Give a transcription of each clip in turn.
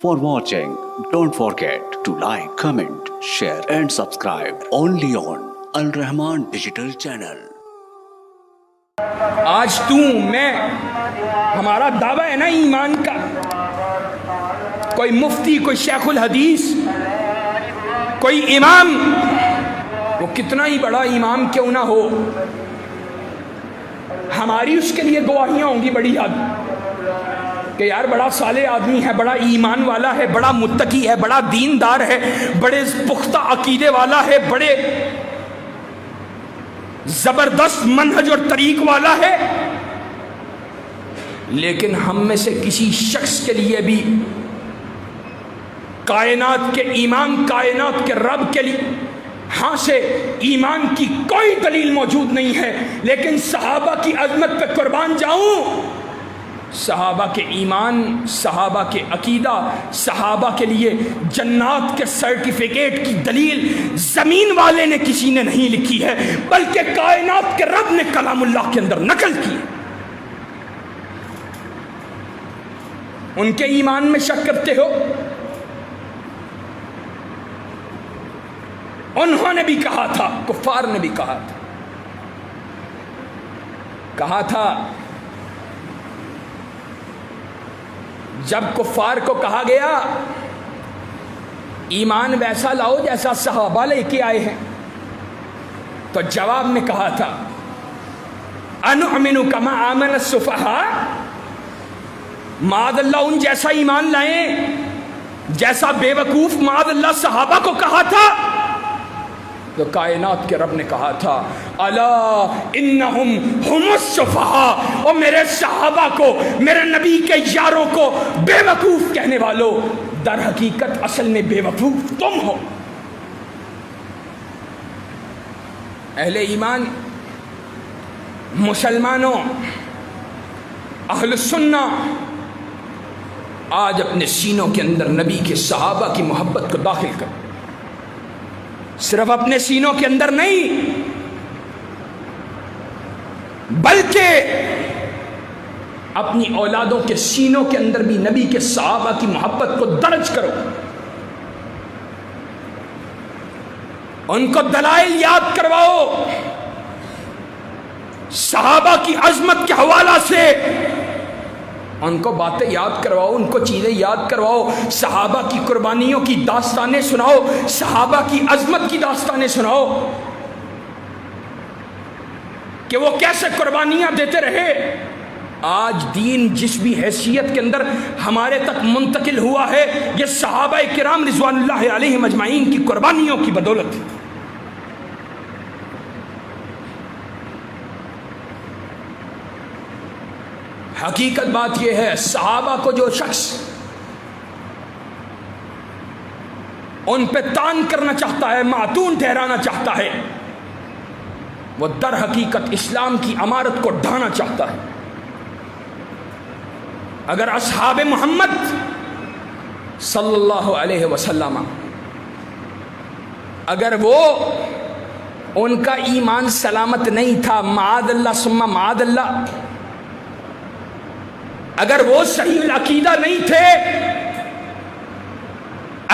For watching, don't forget to like, comment, share and subscribe only on Al Rahman Digital Channel. آج تو میں ہمارا دعویٰ ہے نا ایمان کا. کوئی مفتی، کوئی شیخ الحدیث، کوئی امام، وہ کتنا ہی بڑا امام کیوں نہ ہو، ہماری اس کے لیے گواہیاں ہوں گی بڑی حد کہ یار بڑا صالح آدمی ہے، بڑا ایمان والا ہے، بڑا متقی ہے، بڑا دیندار ہے، بڑے پختہ عقیدے والا ہے، بڑے زبردست منہج اور طریق والا ہے. لیکن ہم میں سے کسی شخص کے لیے بھی کائنات کے امام، کائنات کے رب کے لیے ہاں سے ایمان کی کوئی دلیل موجود نہیں ہے. لیکن صحابہ کی عظمت پہ قربان جاؤں، صحابہ کے ایمان، صحابہ کے عقیدہ، صحابہ کے لیے جنات کے سرٹیفکیٹ کی دلیل زمین والے نے کسی نے نہیں لکھی ہے، بلکہ کائنات کے رب نے کلام اللہ کے اندر نقل کی. ان کے ایمان میں شک کرتے ہو؟ انہوں نے بھی کہا تھا، کفار نے بھی کہا تھا جب کفار کو کہا گیا ایمان ویسا لاؤ جیسا صحابہ لے کے آئے ہیں، تو جواب میں کہا تھا انؤمن کما آمن السفہاء، معاذ اللہ ان جیسا ایمان لائیں جیسا بے وقوف معاذ اللہ صحابہ کو کہا تھا. تو کائنات کے رب نے کہا تھا الا انہم ہم السفہاء، اور میرے صحابہ کو، میرے نبی کے یاروں کو بے وقوف کہنے والوں، در حقیقت اصل میں بے وقوف تم ہو. اہل ایمان، مسلمانوں، اہل سنہ، آج اپنے سینوں کے اندر نبی کے صحابہ کی محبت کو داخل کر، صرف اپنے سینوں کے اندر نہیں بلکہ اپنی اولادوں کے سینوں کے اندر بھی نبی کے صحابہ کی محبت کو درج کرو. ان کو دلائل یاد کرواؤ، صحابہ کی عظمت کے حوالہ سے ان کو باتیں یاد کرواؤ، ان کو چیزیں یاد کرواؤ، صحابہ کی قربانیوں کی داستانیں سناؤ، صحابہ کی عظمت کی داستانیں سناؤ کہ وہ کیسے قربانیاں دیتے رہے. آج دین جس بھی حیثیت کے اندر ہمارے تک منتقل ہوا ہے، یہ صحابہ کرام رضوان اللہ علیہم اجمعین کی قربانیوں کی بدولت ہے. حقیقت بات یہ ہے، صحابہ کو جو شخص ان پہ تان کرنا چاہتا ہے، معتون ٹھہرانا چاہتا ہے، وہ در حقیقت اسلام کی امارت کو ڈھانا چاہتا ہے. اگر اصحاب محمد صلی اللہ علیہ وسلم، اگر وہ ان کا ایمان سلامت نہیں تھا، معاذ اللہ ثم معاذ اللہ، اگر وہ صحیح العقیدہ نہیں تھے،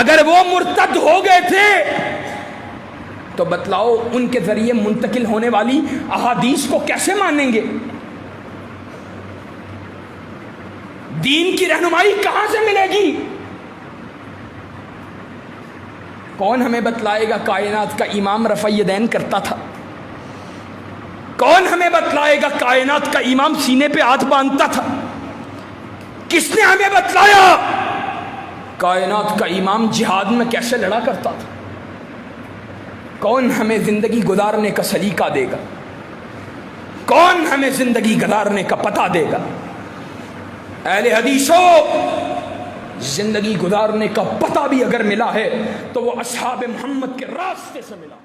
اگر وہ مرتد ہو گئے تھے، تو بتلاؤ ان کے ذریعے منتقل ہونے والی احادیث کو کیسے مانیں گے؟ دین کی رہنمائی کہاں سے ملے گی؟ کون ہمیں بتلائے گا کائنات کا امام رفع یدین کرتا تھا؟ کون ہمیں بتلائے گا کائنات کا امام سینے پہ ہاتھ باندھتا تھا؟ کس نے ہمیں بتلایا کائنات کا امام جہاد میں کیسے لڑا کرتا تھا؟ کون ہمیں زندگی گزارنے کا سلیقہ دے گا؟ کون ہمیں زندگی گزارنے کا پتہ دے گا؟ اہل حدیثوں، زندگی گزارنے کا پتہ بھی اگر ملا ہے تو وہ اصحاب محمد کے راستے سے ملا.